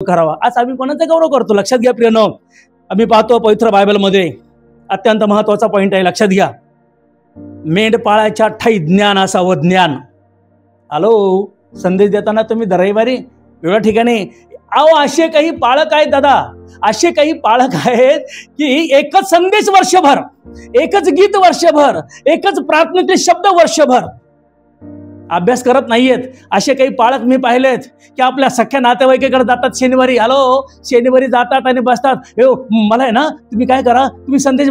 करावा। आज आम्ही कोणाचा गौरव करतो? लक्षात घ्या प्रियनो, आम्ही पाहतो पवित्र बायबलमध्ये अत्यंत महत्वाचा पॉइंट आहे, लक्षात घ्या। मेंढपाळाच्या ठाई ज्ञान असावं, ज्ञान। हॅलो, संदेश देताना तुम्ही दरविवारी वेगळ्या ठिकाणी असे काही पाळक आहेत दादा, असे काही पाळक आहेत की एकच संदेश वर्षभर, एकच गीत वर्षभर, एकच प्रार्थनेचे शब्द वर्षभर अभ्यास करत नाहीयेत। असे काही पाळक मी पाहिलेत की आपल्या सख्या नातेवाईकाकडे जातात शनिवारी, हॅलो शनिवारी जातात आणि बसतात, मला आहे ना तुम्ही काय करा, तुम्ही संदेश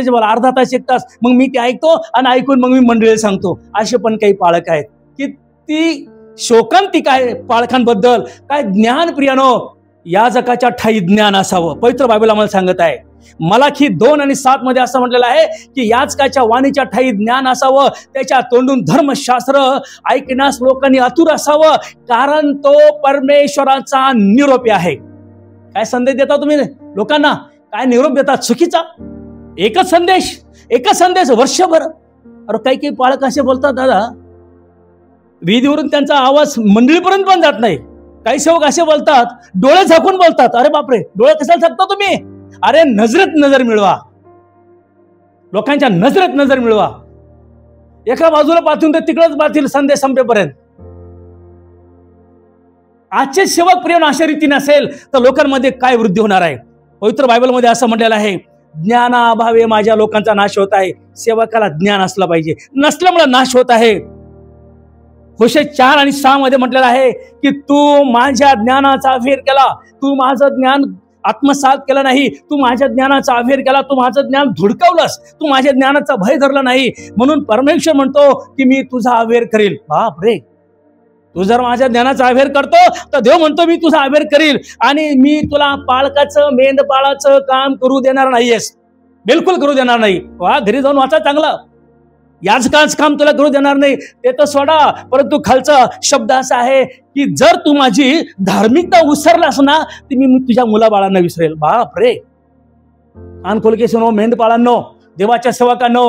बोला अर्धा तास एक तास, मग मी ते ऐकतो आणि ऐकून मग मी मंडळीला सांगतो। असे पण काही पाळक आहेत की ती शोकांतिक आहे पाळकांबद्दल। काय ज्ञान प्रियानो, याजकाच्या ठाई ज्ञान असावं, पवित्र बायबल आम्हाला सांगत आहे। मलाखी 2 आणि 7 मध्ये असं म्हटलेलं आहे की याजकाच्या वाणीच्या ठाई ज्ञान असावं, त्याच्या तोंडून धर्मशास्त्र ऐकण्यास लोकांनी आतुर असावं, कारण तो परमेश्वराचा निरोप आहे। काय संदेश देता तुम्ही लोकांना? काय निरोप देता चुकीचा? एकच संदेश वर्षभर। अरे काही काही पाळक असे बोलतात दादा, वीजवरून त्यांचा आवाज मंडळीपर्यंत पण जात नाही। काही सेवक असे बोलतात, डोळे झाकून बोलतात। अरे बापरे, डोळे कशाला झाकता तुम्ही? अरे नजरेत नजर मिळवा, लोकांच्या नजरेत नजर मिळवा। एका बाजूला पाहून ते तिकडच पाहतील संदेश संपेपर्यंत। आजचे सेवक प्रिय अशा रीतीने असेल तर लोकांमध्ये काय वृद्धी होणार आहे? पवित्र बायबलमध्ये असं म्हटलेलं आहे, ज्ञानाभावे माझ्या लोकांचा नाश होत आहे। सेवकाला ज्ञान असलं पाहिजे, नसल्यामुळे नाश होत आहे। होशे 4 आणि 6 मध्ये म्हटलेलं आहे की तू माझ्या ज्ञानाचा अहेर केला, तू माझं ज्ञान आत्मसात केलं नाही, तू माझ्या ज्ञानाचा अहेर केला, तू माझं ज्ञान धुडकावलंस, तू माझ्या ज्ञानाचा भय धरला नाही। म्हणून परमेश्वर म्हणतो की मी तुझा अहेर करील। बाप रे, तू जर माझ्या ज्ञानाचा अहेर करतो तर देव म्हणतो मी तुझा अहेर करील आणि मी तुला पाळकाचं मेंढपाळाचं काम करू देणार नाहीयेस, बिलकुल करू देणार नाही। वा, घरी जाऊन वाचा चांगलं, याजकाच काम तुला करू देणार नाही ते तर सोडा, परंतु खालचा शब्द असा आहे की जर तू माझी धार्मिकता विसरलास ना तर मी तुझ्या मुलाबाळांना विसरेल। बाप रे, कान खोल के सुनो मेंढपाळांनो, देवाच्या सेवकांनो,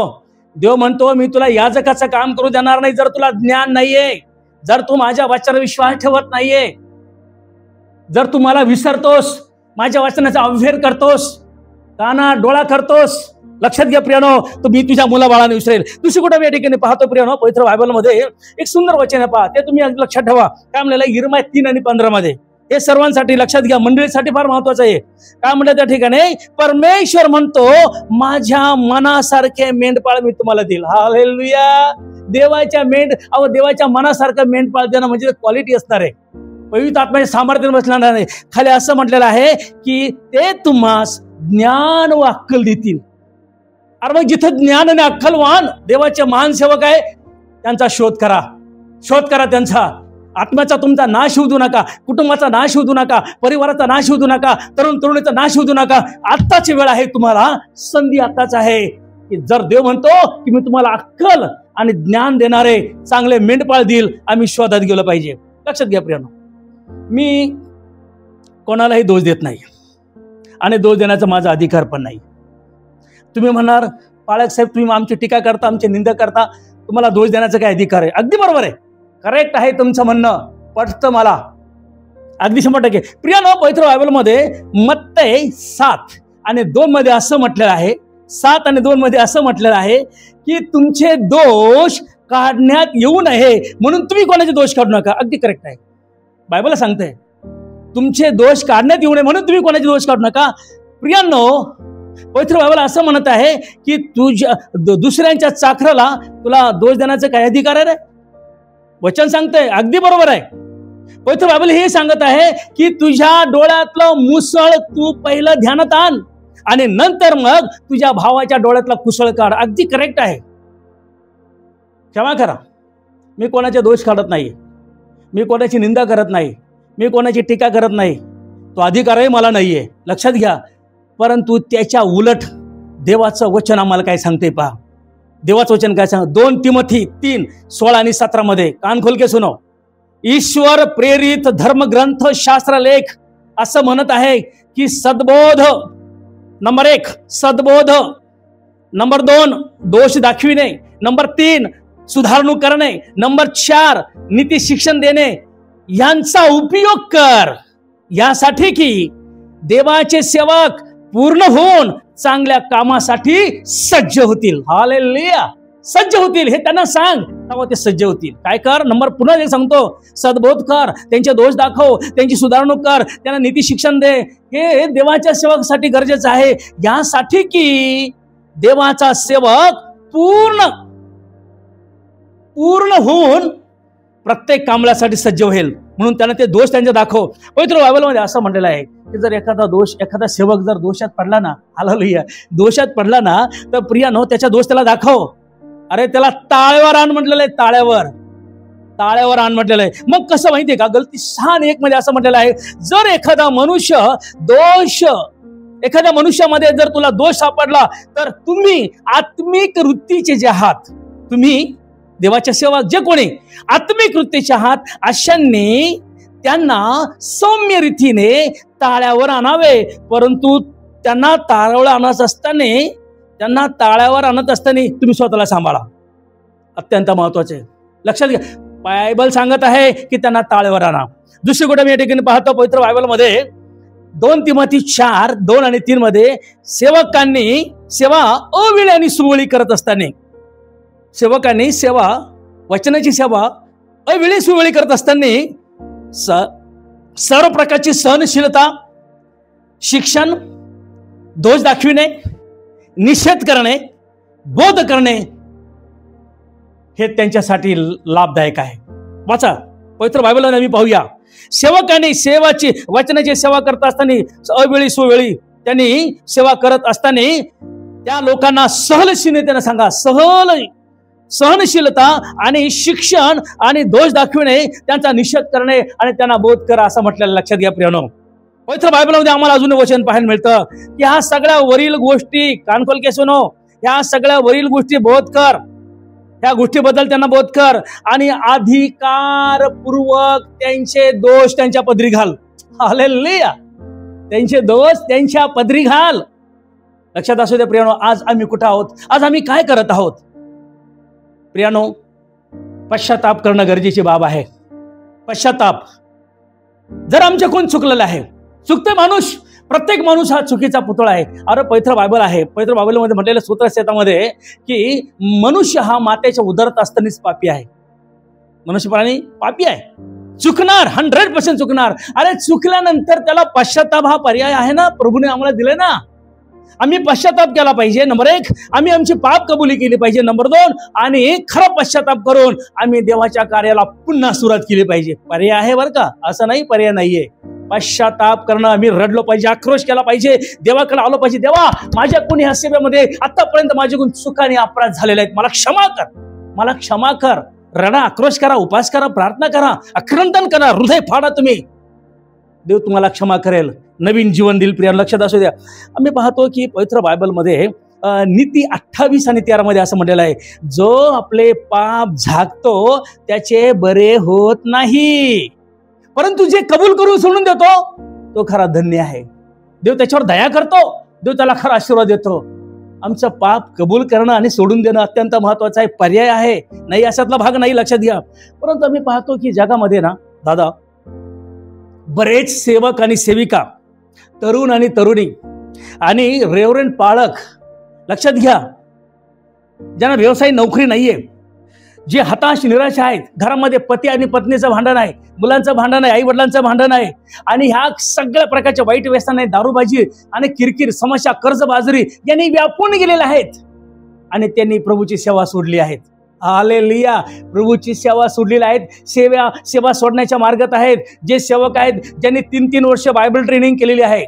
देव म्हणतो मी तुला याजकाचं काम करू देणार नाही जर तुला ज्ञान नाहीये, जर तू माझ्या वचनावर विश्वास ठेवत नाहीये, जर तू मला विसरतोस, माझ्या वचनाचा अवहेर करतोस, काना डोळा करतोस। लक्षात घ्या प्रियानो, तर मी तुझ्या मुलाबाळांना विसरेल। दुसरी कुठे या ठिकाणी पाहतो प्रियानो, पवित्र बायबलमध्ये एक सुंदर वचन आहे, पहा ते तुम्ही लक्षात ठेवा। काय म्हणलेलं यिर्मया 3 आणि 15 मध्ये, हे सर्वांसाठी लक्षात घ्या, मंडळीसाठी फार महत्वाचं आहे। काय म्हणलं त्या ठिकाणी? परमेश्वर म्हणतो माझ्या मनासारखे मेंढपाळ मी तुम्हाला देईल। हालेलुया। देवाच्या मनासारखं मेंढपाळ देणं म्हणजे क्वालिटी असणार आहे, पवित्र आत्म्याचे सामर्थ्य बसणार नाही। खाली असं म्हटलेलं आहे की ते तुम्हास ज्ञान व अक्कल देतील। अरे मग जिथं ज्ञान आणि अक्कलवान देवाचे महान सेवक आहे त्यांचा शोध करा त्यांचा। आत्म्याचा तुमचा नाश होऊ नका, कुटुंबाचा नाश होऊ नका, परिवाराचा नाश होऊ नका, तरुण तरुणीचा नाश होऊ नका। आत्ताची वेळ आहे, तुम्हाला संधी आत्ताच आहे की जर देव म्हणतो की मी तुम्हाला अक्कल आणि ज्ञान देणारे चांगले मेंढपाळ देईल, आम्ही शोधात गेलो पाहिजे। लक्षात घ्या प्रियानो, मी कोणालाही दोष देत नाही आणि दोष देण्याचा माझा अधिकार पण नाही। तुम्ही म्हणणार पाळक साहेब तुम्ही आमची टीका करता, आमची निंदा करता, तुम्हाला दोष देण्याचा काय अधिकार आहे? अगदी बरोबर आहे, करेक्ट आहे तुमचं म्हणणं, पटतं मला अगदी 100%। प्रियानो, पवित्र बायबलमध्ये मत्तई 7 आणि 2 मध्ये असं म्हटलेलं आहे, 7 आणि 2 मध्ये असं म्हटलेलं आहे की तुमचे दोष काढण्यात येऊ नये म्हणून तुम्ही कोणाचे दोष काढू नका। अगदी करेक्ट आहे, बायबल सांगते तुमचे दोष काढण्यात येऊ नये म्हणून तुम्ही कोणाचे दोष काढू नका। प्रियांनो, पवित्र बायबल असं म्हणत आहे की तुझ्या दुसऱ्यांच्या चाकराला तुला दोष देण्याचा काय अधिकार आहे रे? वचन सांगतंय, अगदी बरोबर आहे। पवित्र बायबल हे सांगत आहे की तुझ्या डोळ्यातलं मुसळ तू पहिलं ध्यानात आण आणि नंतर मग तुझ्या भावाच्या डोळ्यातला कुसळ काढ। अगदी करेक्ट आहे। क्षमा करा, मी कोणाचे दोष काढत नाही, मी कोणाची निंदा करत नाही, मी कोणाची टीका करत नाही, तो अधिकारही मला नाहीये, लक्षात घ्या। परंतु त्याच्या उलट देवाचं वचन आम्हाला काय सांगते पहा, देवाचं वचन काय सांग 2 तिमोथी 3, 16 आणि 17 मध्ये, कान खोल के सुनो। ईश्वर प्रेरित धर्मग्रंथ शास्त्रलेख असं म्हणत आहे की सद्बोध नंबर 1, सद्बोध नंबर 2, दोष दाखविणे नंबर 3, सुधारणूक करणे नंबर 4, नीती शिक्षण देणे यांचा उपयोग कर। यासाठी की देवाचे सेवक पूर्ण होऊन चांगल्या कामासाठी सज्ज होतील. हालेलुया. सज्ज होतील हे त्यांना सांग, तेव्हा ते सज्ज होतील. काय कर? नंबर पुन्हा एक सांगतो, सद्बोध कर, त्यांचे दोष दाखव, त्यांची सुधारणूक कर, त्यांना नीती शिक्षण दे. हे देवाच्या सेवकासाठी गरजेचं आहे. यासाठी की देवाचा सेवक पूर्ण होऊन प्रत्येक कामासाठी सज्ज होईल. म्हणून त्यांना ते दोष त्यांचे दाखव. पवित्र बायबलमध्ये असं म्हटलेलं आहे की जर एखादा सेवक जर दोषात पडला ना, हालेलुया, दोषात पडला ना, तर प्रियानो त्याचा दोष त्याला दाखव. अरे त्याला ताळ्यावर आण म्हटलेलं आहे, ताळ्यावर आण म्हटलेलं आहे. मग कसं माहितीये का? गलती 6:1 मध्ये असं म्हटलेलं आहे, जर एखाद्या मनुष्यामध्ये जर तुला दोष सापडला तर तुम्ही आत्मिक वृत्तीचे जे आहात, तुम्ही देवाच्या सेवक जे कोणी आत्मिक वृत्तीचे आहात, अशांनी त्यांना सौम्य रीतीने ताळ्यावर आणावे. परंतु त्यांना ताळ्यावर आणत असताना तुम्ही स्वतःला सांभाळा. अत्यंत महत्वाचे, लक्षात घ्या. बायबल सांगत आहे की त्यांना ताळ्यावर आणा. दुसरी गोष्ट मी या ठिकाणी पाहतो पवित्र बायबलमध्ये 2 तिमोथी 4:2 आणि 3 मध्ये सेवकांनी सेवा अवेळी आणि सुवेळी करत असताना, सेवकांनी वचनाची सेवा अवेळी सुवेळी करत असताना सर्व प्रकारची सहनशीलता, शिक्षण, दोष दाखविणे, निषेध करणे, बोध करणे हे त्यांच्यासाठी लाभदायक आहे. वाचा पवित्र बायबलमध्ये आम्ही पाहूया, सेवकांनी वचनाची सेवा करत असताना अवेळी सुवेळी त्यांनी सेवा करत असताना त्या लोकांना सहनशीलतेने सांगा, सहनशीलता आणि शिक्षण आणि दोष दाखविणे, त्यांचा निषेध करणे आणि त्यांना बोध करा असं म्हटलेलं लक्षात घ्या प्रियानो. पवित्र बायबलमध्ये आम्हाला अजून वचन पाहायला मिळतं की ह्या सगळ्या वरील गोष्टी, कानखोल के सुनो, ह्या सगळ्या वरील गोष्टी बोध कर, ह्या गोष्टीबद्दल त्यांना बोध कर आणि अधिकारपूर्वक त्यांचे दोष त्यांच्या पदरी घाल. हालेलुया. त्यांचे दोष त्यांच्या पदरी घाल. लक्षात असू दे प्रियानो, आज आम्ही कुठं आहोत, आज आम्ही काय करत आहोत. प्रियानो, पश्चाताप करणं गरजेची बाब आहे. पश्चाताप. जर आमच्या कोण चुकलेलं आहे, चुकते माणूस, प्रत्येक माणूस हा चुकीचा पुतळा आहे. अरे पवित्र बायबल आहे, पवित्र बायबलमध्ये म्हटलेलं सूत्रसहितामध्ये की मनुष्य हा मातेच्या उदरात असतानाच पापी आहे. मनुष्य प्राणी पापी आहे, चुकणार, 100% चुकणार. अरे चुकल्यानंतर त्याला पश्चाताप हा पर्याय आहे ना, प्रभूने आम्हाला दिले ना. आम्ही पश्चाताप केला पाहिजे. नंबर 1, आम्ही आमची पाप कबुली केली पाहिजे. नंबर 2, आणि खरं पश्चाताप करून आम्ही देवाच्या कार्याला पुन्हा सुरुवात केली पाहिजे. पर्याय आहे बरं का, असं नाही पर्याय नाहीये. पश्चाताप करणं, आम्ही रडलो पाहिजे, आक्रोश केला पाहिजे, देवाकडे आलो पाहिजे. देवा, माझ्या कोणी ह्या सेवेमध्ये आतापर्यंत माझ्याकडून चुकाने अपराध झालेले आहेत, मला क्षमा कर. रडा, आक्रोश करा, उपास करा, प्रार्थना करा, आक्रंदन करा, हृदय फाडा तुम्ही. देव तुम्हाला क्षमा करेल, नवीन जीवन देईल. प्रिया लक्षात असू द्या. आम्ही पाहतो की पवित्र बायबलमध्ये नीती 28 आणि 13 मध्ये असं म्हटलेलं आहे, जो आपले पाप झाकतो त्याचे बरे होत नाही, परंतु जे कबूल करून सोडून देतो तो खरा धन्य आहे. देव त्याच्यावर दया करतो, देव त्याला खरा आशीर्वाद देतो. आमचं पाप कबूल करणं आणि सोडून देणं अत्यंत महत्वाचं आहे. पर्याय आहे नाही अशातला भाग नाही, लक्षात घ्या. परंतु आम्ही पाहतो की जगामध्ये ना दादा, बरेच सेवक आणि सेविका, तरुण आणि तरुणी आणि रेव्हरंड पाळक, लक्षात घ्या, ज्यांना व्यवसाय नोकरी नाहीये, जे हताश निराश आहेत, घरामध्ये पती आणि पत्नीचं भांडण आहे, मुलांचं भांडण आहे, आई वडिलांचं भांडण आहे, आणि ह्या सगळ्या प्रकारच्या वाईट व्यसनाने, दारूबाजी आणि किरकिर समस्या, कर्जबाजारी यांनी व्यापून गेलेले आहेत आणि त्यांनी प्रभूची सेवा सोडली आहेत. हालेलुया. प्रभूची सेवा सोडलेली आहेत, सेवा सोडण्याच्या मार्गात आहेत. जे सेवक आहेत ज्यांनी 3-3 वर्ष बायबल ट्रेनिंग केलेली आहे,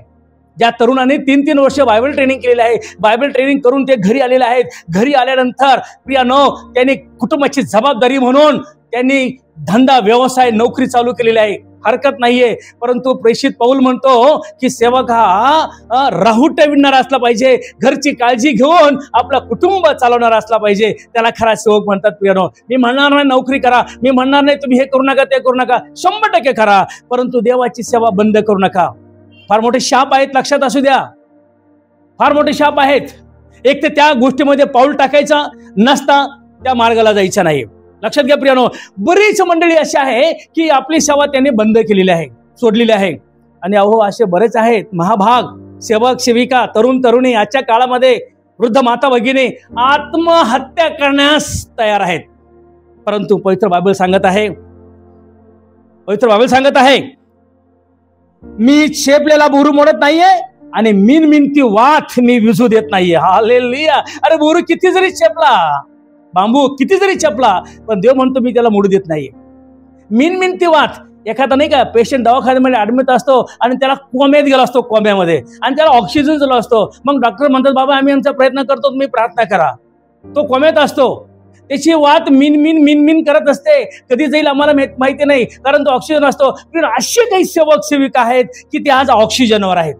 ज्या तरुणांनी 3-3 वर्ष बायबल ट्रेनिंग केलेली आहे, बायबल ट्रेनिंग करून ते घरी आलेले आहेत. घरी आल्यानंतर प्रियानो, त्यांनी कुटुंबाची जबाबदारी म्हणून त्यांनी धंदा, व्यवसाय, नोकरी चालू केलेली आहे. हरकत नाहीये. परंतु प्रेषित पौल म्हणतो की सेवक हा राहुट्य विणणारा असला पाहिजे, घरची काळजी घेऊन आपला कुटुंब चालवणारा असला पाहिजे, त्याला खरा सेवक म्हणतात. प्रियानो, मी म्हणणार नाही नोकरी करा, मी म्हणणार नाही तुम्ही हे करू नका, ते करू नका, 100% करा, परंतु देवाची सेवा बंद करू नका. फार मोठे शाप आहेत, लक्षात असू द्या, फार मोठे शाप आहेत. एक तर त्या गोष्टीमध्ये पाऊल टाकायचा नसता, त्या मार्गाला जायचं नाही. लक्षात घ्या प्रियानो, बरीच मंडळी अशी आहे की आपली सेवा त्यांनी बंद केलेली आहे, सोडलेली आहे. आणि अहो असे बरेच आहेत महाभाग सेवक सेविका तरुण तरुणी आजच्या काळामध्ये वृद्ध माता भगिनी आत्महत्या करण्यास तयार आहेत. परंतु पवित्र बायबल सांगत आहे मी चेपलेला बोरू मोडत नाहीये आणि मिनमिनती वाथ मी विझू देत नाहीये. हालेलुया. अरे बोरू किती जरी चेपला, बांबू किती जरी चेपला, पण देव म्हणतो मी त्याला मोडू देत नाहीये. मिनमिनती वाथ. एखादा नाही का पेशंट दवाखान्यामध्ये ऍडमिट असतो आणि त्याला कोम्यात गेला असतो, कोम्यामध्ये, आणि त्याला ऑक्सिजन दिला असतो. मग डॉक्टर म्हणतात बाबा आम्ही आमचा प्रयत्न करतो, तुम्ही प्रार्थना करा. तो कोम्यात असतो, त्याची वात मिन करत असते. कधी जाईल आम्हाला माहिती नाही, कारण तो ऑक्सिजन असतो. पण असे काही सेवक सेविका आहेत की ते आज ऑक्सिजनवर आहेत,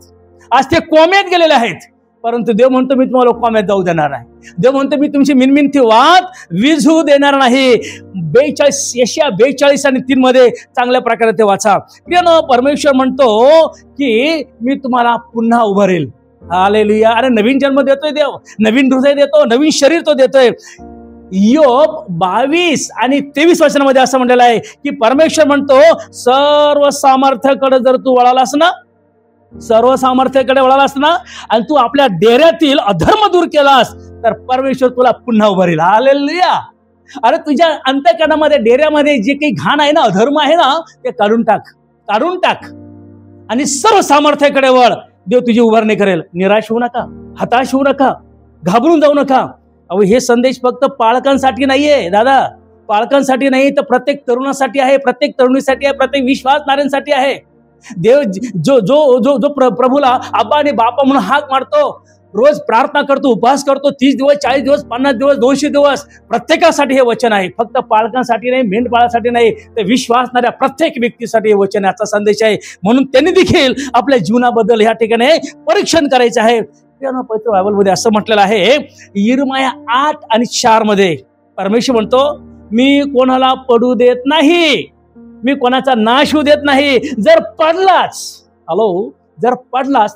आज ते कोम्यात गेलेले आहेत. परंतु देव म्हणतो मी तुम्हाला कोम्यात जाऊ देणार नाही. देव म्हणतो मी तुमची मिनमिनती वात विझू देणार नाही. 42 आणि 3 मध्ये चांगल्या प्रकारे ते वाचा. प्रियानो, परमेश्वर म्हणतो की मी तुम्हाला पुन्हा उभारेल. हालेलुया. अरे नवीन जन्म देतोय देव, नवीन हृदय देतो, नवीन शरीर तो देतोय. योग 22 आणि 23 वचनामध्ये असं म्हटलेलं आहे की परमेश्वर म्हणतो सर्व सामर्थ्याकडे जर तू वळालास ना, सर्व सामर्थ्याकडे वळालास ना, आणि तू आपल्या डेऱ्यातील अधर्म दूर केलास, तर परमेश्वर तुला पुन्हा उभारेल. हालेलुया. अरे तुझ्या अंतःकरणामध्ये डेऱ्यामध्ये जे काही घाण आहे ना, अधर्म आहे ना, ते काढून टाक आणि सर्व सामर्थ्याकडे वळ. देव तुझी उभारणी करेल. निराश होऊ नका, हताश होऊ नका, घाबरून जाऊ नका. अहो हे संदेश फक्त पालकांसाठी नाहीये दादा, पालकांसाठी नाही, तर प्रत्येक तरुणासाठी आहे, प्रत्येक तरुणीसाठी आहे, प्रत्येक विश्वासणाऱ्यांसाठी आहे. देव जो जो जो जो प्रभूला आबा आणि बापा म्हणून हाक मारतो, रोज प्रार्थना करतो, उपवास करतो, 30 दिवस 40 दिवस 50 दिवस 200 दिवस, प्रत्येकासाठी हे वचन आहे. फक्त पालकांसाठी नाही, मेंढपाळासाठी नाही, तर विश्वासणाऱ्या प्रत्येक व्यक्तीसाठी हे वचन, याचा संदेश आहे. म्हणून त्यांनी देखील आपल्या जीवनाबद्दल या ठिकाणी परीक्षण करायचं आहे. पवित्र बायबलमध्ये असं म्हटलेलं आहे, यिर्मया 8 आणि 4 मध्ये परमेश्वर म्हणतो मी कोणाला पडू देत नाही, मी कोणाचा नाश होऊ देत नाही. जर पडलास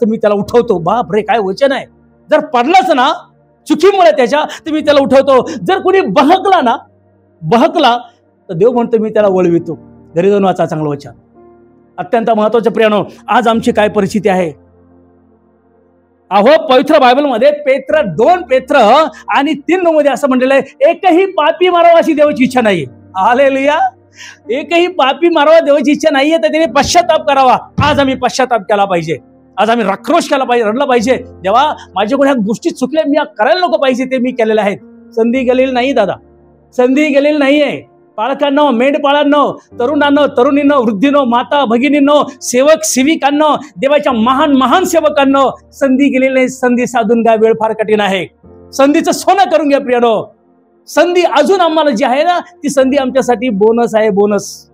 तर मी त्याला उठवतो. बाप रे, काय वचन आहे. जर पडलाच ना चुकीमुळे त्याच्या, तर मी त्याला उठवतो. जर कोणी बहकला तर देव म्हणतो मी त्याला वळवितो. घरी जाऊन वाचा चांगलं वचन, अत्यंत महत्वाचं. प्रियानो, आज आमची काय परिस्थिती आहे. अहो पवित्र बायबलमध्ये 2 पेत्र आणि 3 मध्ये असं म्हटलेलं आहे, एकही पापी मारावा अशी देवाची इच्छा नाही. हालेलुया. एकही पापी मारावा देवाची इच्छा नाहीये, तर त्याने पश्चाताप करावा. आज आम्ही पश्चाताप केला पाहिजे, आज आम्ही राक्रोश केला पाहिजे, रडलं पाहिजे. देवा माझ्याकडून ह्या गोष्टी चुकल्या, मी करायला नको पाहिजे, ते मी केलेल्या आहेत. संधी गेलेली नाही दादा, संधी गेलेली नाहीये. पालकांनो, मेंढपाळांनो, तरुणांनो, तरुणींनो, वृद्धींनो, माता भगिनींनो, सेवक सेविकांनो, देवाच्या महान सेवकांनो, संधी गेलेली नाही. संधी साधून घ्या, वेळ फार कठीण आहे. संधीचं सोनं करून घ्या प्रियानो. संधी अजून आम्हाला जी आहे ना, ती संधी आमच्यासाठी बोनस आहे, बोनस.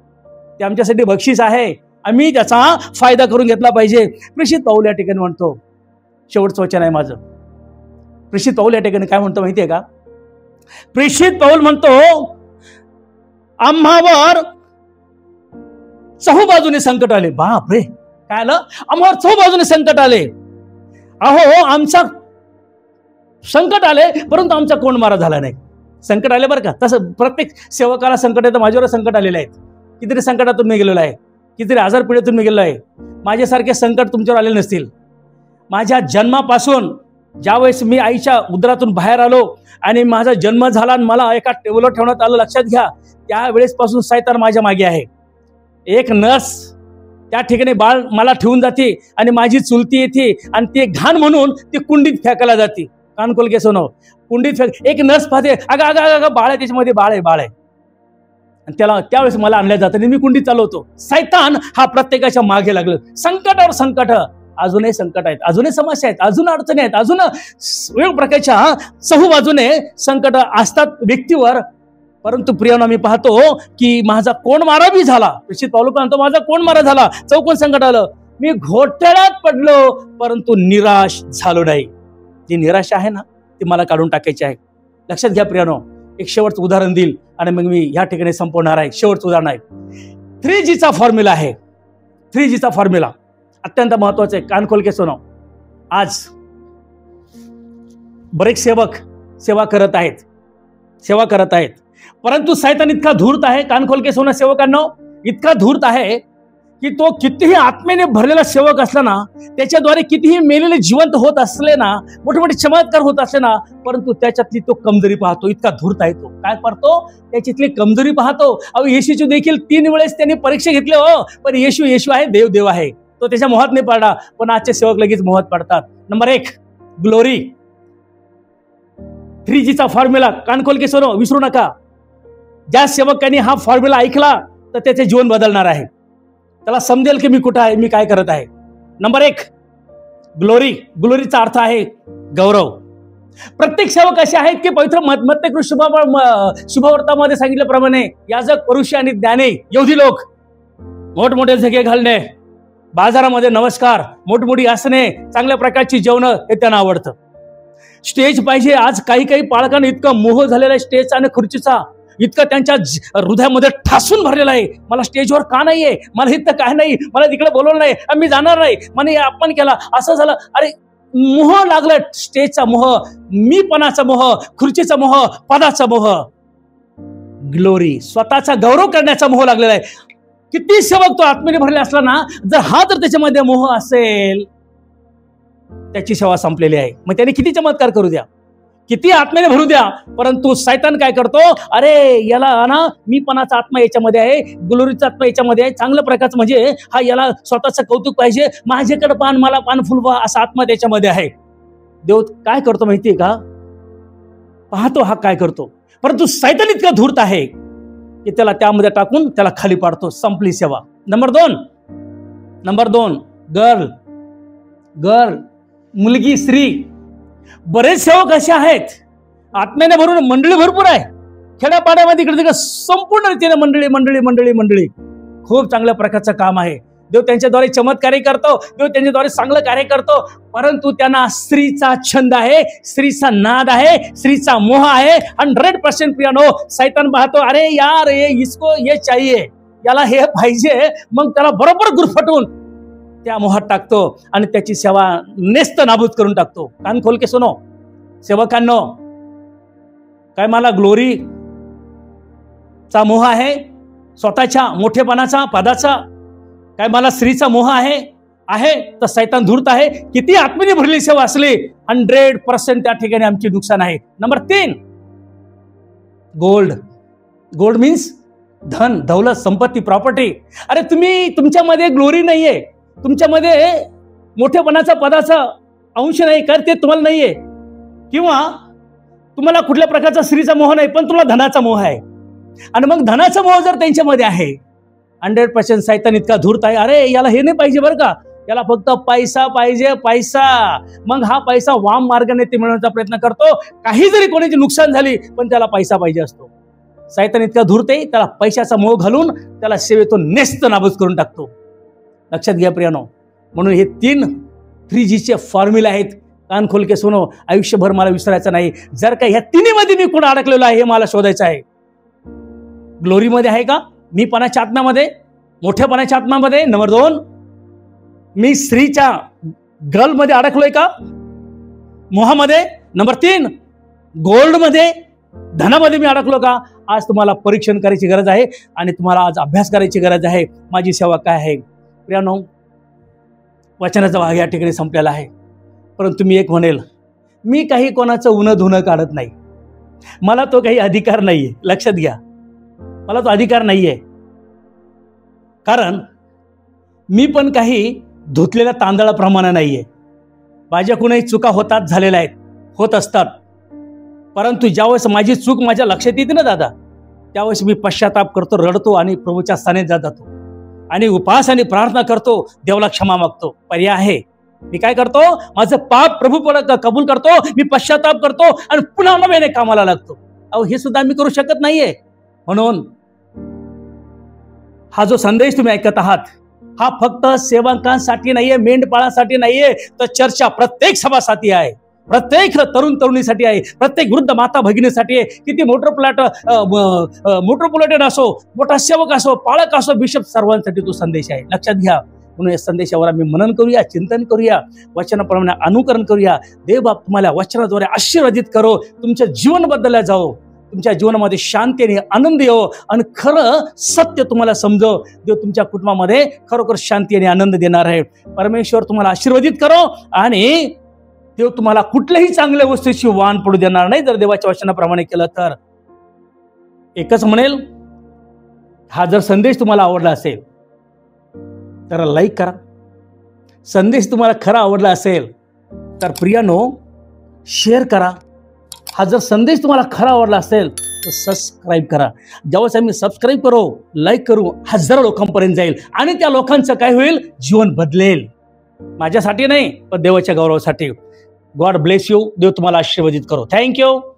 ते आमच्यासाठी बक्षीस आहे. आम्ही त्याचा फायदा करून घेतला पाहिजे. प्रेषित पाऊल या ठिकाणी म्हणतो, शेवटचं वचन आहे माझं. प्रेषित पाऊल या ठिकाणी काय म्हणतो माहितीये का. प्रेषित पाऊल म्हणतो आम्हावर चहूबाजूने संकट आले. बाप रे, काय आलं. आम्हावर चहूबाजूने संकट आले. अहो आमचा संकट आले, परंतु आमचा कोण मारा झाला नाही. संकट आले बरं का. तसं प्रत्येक सेवकाला संकट येतं. माझ्यावर संकट आलेलं आहे. कितीतरी संकटातून मी गेलेलो आहे, कितीतरी आजारपीडेतून मी गेलेलो आहे. माझ्यासारखे संकट तुमच्यावर आलेले नसतील. माझ्या जन्मापासून ज्यावेळेस मी आईच्या उदरातून बाहेर आलो आणि माझा जन्म झाला आणि मला एका टेबलवर ठेवण्यात आलं, लक्षात घ्या, त्यावेळेस पासून सैतान माझ्या मागे आहे. एक नर्स त्या ठिकाणी बाळ मला ठेवून जाते आणि माझी चुलती येते आणि ते घाण म्हणून ती कुंडीत फेकायला जाते. कानकोल के सोनो, कुंडीत फेक. एक नर्स पाहते, अगं बाळ आहे, त्याच्यामध्ये बाळ आहे. आणि त्यावेळेस मला आणल्या जातं आणि मी कुंडीत चालवतो. सैतान हा प्रत्येकाच्या मागे लागलं. संकटावर संकट, अजूनही संकट आहेत, अजूनही समस्या आहेत, अजून अडचणी आहेत, अजून वेगवेगळ्या प्रकारच्या चहूबाजूने संकट असतात व्यक्तीवर. परंतु प्रियानो, मी पाहतो की माझा कोण मारा बी झाला. प्रेषित पाऊल म्हणतो माझा कोण मारा झाला, चौकोन संकट आलं, मी घोटाळ्यात पडलो, परंतु निराश झालो नाही. जी निराशा आहे ना, ती मला काढून टाकायची आहे. लक्षात घ्या प्रियानो. एक शेवटचं उदाहरण देईल आणि मग मी या ठिकाणी संपवणार आहे. शेवटचं उदाहरण आहे 3Gचा फॉर्म्युला आहे. 3Gचा फॉर्म्युला अत्यंत महत्वाचं आहे. कान खोल के सुनो. आज बरेच सेवक सेवा करत आहेत, परंतु सैतान इतका धूर्त आहे. कान खोल के सुनो सेवकांनो, इतका धूर्त आहे की तो कितीही आत्मेने भरलेला सेवक असला ना, त्याच्याद्वारे कितीही मेलेले जिवंत होत असले ना, मोठे मोठे चमत्कार होत असले ना, परंतु त्याच्यातली तो कमजोरी पाहतो. इतका धूर्त आहे तो. काय करतो? त्याच्यातली कमजोरी पाहतो. अहो, येशूची देखील 3 वेळेस त्यांनी परीक्षा घेतले हो, पण येशू आहे, देव आहे. तो त्याच्या मोहात नाही पडला, पण आजचे सेवक लगेच मोहात पडतात. Number 1, glory. 3Gचा फॉर्म्युला कान खोल के सुनो, विसरू नका. ज्या सेवकांनी हा फॉर्म्युला ऐकला तर त्याचे जीवन बदलणार आहे. त्याला समजेल की मी कुठं आहे, मी काय करत आहे. Number 1, glory. ग्लोरीचा अर्थ आहे गौरव. प्रत्येक सेवक असे आहेत की पवित्र मत्ते शुभवार्तामध्ये सांगितल्याप्रमाणे याजक, परुषी आणि ज्ञानी एवढी लोक मोठमोठे झगे घालणे, बाजारामध्ये नमस्कार, मोठमोठी आसने, चांगल्या प्रकारची जेवण हे त्यांना आवडतं. स्टेज पाहिजे. आज काही पालकांना इतका मोह झालेला आहे स्टेजचा आणि खुर्चीचा, इतकं त्यांच्या हृदयामध्ये ठासून भरलेला आहे. मला स्टेजवर का नाहीये, मला इथं काय नाही, मला तिकडे बोलवलं नाही, मी जाणार नाही, मला अपमान केला, असं झालं. अरे मोह लागला, स्टेजचा मोह, मीपणाचा मोह, खुर्चीचा मोह, पदाचा मोह, ग्लोरी, स्वतःचा गौरव करण्याचा मोह लागलेला आहे. किती सेवक तो आत्मेने भरले असला ना, जर त्याच्यामध्ये मोह असेल, त्याची सेवा संपलेली आहे. मग त्याने किती चमत्कार करू द्या, किती आत्मेने भरू द्या, परंतु शैतान काय करतो? अरे याला ना मीपणाचा आत्मा याच्यामध्ये आहे, ग्लोरीचा आत्मा याच्यामध्ये आहे, चांगल्या प्रकारचं म्हणजे हा याला स्वतःचं कौतुक पाहिजे, माझ्याकडे पान, मला पान फुलवा, असा आत्मा त्याच्यामध्ये आहे. देव काय करतो माहितीये का? पाहतो हा काय करतो, परंतु शैतान इतका धूर्त आहे की त्याला त्यामध्ये टाकून त्याला खाली पाडतो. संपली सेवा. नंबर 2, गर्ल, मुलगी, स्त्री. बरेच सेवक असे आहेत, आत्म्याने भरून मंडळी भरपूर आहे, खेड्यापाड्यामध्ये इकडे तिकडे संपूर्ण रीतीने मंडळी. खूप चांगल्या प्रकारचं काम आहे. देव त्यांच्याद्वारे चमत्कारी करतो, देव त्यांच्याद्वारे चांगलं कार्य करतो, परंतु त्यांना स्त्रीचा छंद आहे, स्त्रीचा नाद आहे, स्त्रीचा मोह आहे. 100% प्रियानो, शैतान पाहतो, अरे यार इसको ये चाहिए, याला हे पाहिजे, मग त्याला बरोबर गुरफटून त्या मोहात टाकतो आणि त्याची सेवा नेस्त नाबूद करून टाकतो. कान खोल के सुनो सेवकांनो, काय मला ग्लोरी चा मोह आहे, स्वतःच्या मोठेपणाचा, पदाचा, काय मला स्त्रीचा मोह आहे तर शैतान धूर्त आहे. किती आत्मेने भरलेली सेवा असली, 100% त्या ठिकाणी आमची नुकसान आहे. नंबर 3, गोल्ड मीन्स धन, दौलत, संपत्ती, प्रॉपर्टी. अरे तुमच्यामध्ये ग्लोरी नाहीये, तुमच्यामध्ये मोठेपणाचा, पदाचा अंश नाही का, ते तुम्हाला नाहीये, किंवा तुम्हाला कुठल्या प्रकारचा स्त्रीचा मोह नाही, पण तुला धनाचा मोह आहे. आणि मग धनाचा मोह जर त्यांच्यामध्ये आहे, 100% शैतान इतका धूर्त आहे, अरे याला हे नाही पाहिजे बरं का, याला फक्त पैसा पाहिजे, पैसा. मग हा पैसा वाम मार्गाने ते मिळवण्याचा प्रयत्न करतो. काही जरी कोणाची नुकसान झाली, पण त्याला पैसा पाहिजे असतो. शैतान इतका धूर्त आहे, त्याला पैशाचा मोह घालून त्याला सेवेतून नेस्त नाबूद करून टाकतो. लक्षात घ्या प्रियानो. म्हणून हे 3Gचे फॉर्म्युला आहेत. कान खोल के सुनो, आयुष्यभर मला विसरायचं नाही. जर का ह्या तिन्हीमध्ये मी कुठं अडकलेलो आहे हे मला शोधायचं आहे. ग्लोरीमध्ये आहे का, मीपणाच्या आत्म्यामध्ये, मोठेपणाच्या आत्म्यामध्ये. नंबर 2, मी स्त्रीच्या गर्लमध्ये अडकलोय का, मोहामध्ये. नंबर 3, गोल्डमध्ये, धनामध्ये मी अडकलो का. आज तुम्हाला परीक्षण करायची गरज आहे आणि तुम्हाला आज अभ्यास करायची गरज आहे. माझी सेवा काय आहे. प्रियानो, वचनाचा भाग या ठिकाणी संपलेला आहे, परंतु मी एक म्हणेल, मी काही कोणाचं उन्ह धुणं काढत नाही, मला तो काही अधिकार नाहीये. लक्षात घ्या, मला तो अधिकार नाहीये, कारण मी पण काही धुतलेल्या तांदळाप्रमाणे नाहीये. माझ्याकडूनही चुका झालेल्या आहेत, होत असतात, परंतु ज्यावेळेस माझी चूक माझ्या लक्षात येते ना दादा, त्यावेळेस मी पश्चाताप करतो, रडतो आणि प्रभूच्या स्थानी जातो आणि उपास आणि प्रार्थना करतो, देवाला क्षमा मागतो. पर्याय आहे, मी काय करतो, माझं पाप प्रभू कबूल करतो, मी पश्चाताप करतो आणि पुन्हा नव्याने कामाला लागतो. अहो, हे सुद्धा मी करू शकत नाहीये. म्हणून हा जो संदेश तुम्ही ऐकत आहात, हा फक्त सेवकांसाठी नाहीये, मेंढपाळासाठी नाहीये, तर चर्चा प्रत्येक सभासाठी आहे, प्रत्येक तरुण तरुणीसाठी आहे, प्रत्येक वृद्ध माता भगिनीसाठी आहे. किती मोटरपोलेटेड असो, मोठा सेवक असो, पाळक असो, बिशप, सर्वांसाठी तो संदेश आहे. लक्षात घ्या. म्हणून या संदेशावर आम्ही मनन करूया, चिंतन करूया, वचनाप्रमाणे अनुकरण करूया. देव बाप तुम्हाला वचनाद्वारे आशीर्वादित करो, तुमच्या जीवन बदलल्या जाओ. तुमच्या जीवनामध्ये शांती आणि आनंद येवो आणि खरं सत्य तुम्हाला समजो. देव तुमच्या कुटुंबामध्ये खरोखर शांती आणि आनंद देणार आहे. परमेश्वर तुम्हाला आशीर्वादित करो आणि देव तुम्हाला कुठल्याही चांगल्या वस्तूची वाण पडू देणार नाही जर देवाच्या वचनाप्रमाणे केलं तर. एकच म्हणेल, हा जर संदेश तुम्हाला आवडला असेल तर लाईक करा. संदेश तुम्हाला खरा आवडला असेल तर प्रियानो शेअर करा. हा जर संदेश तुम्हाला खरा आवडला असेल तर सबस्क्राईब करा. ज्यावेळेस आम्ही सबस्क्राईब करू, लाईक करू, हजारो लोकांपर्यंत जाईल आणि त्या लोकांचं काय होईल, जीवन बदलेल. माझ्यासाठी नाही पण देवाच्या गौरवासाठी. God bless you. देव तुम्हाला आशीर्वादित करो. थँक्यू.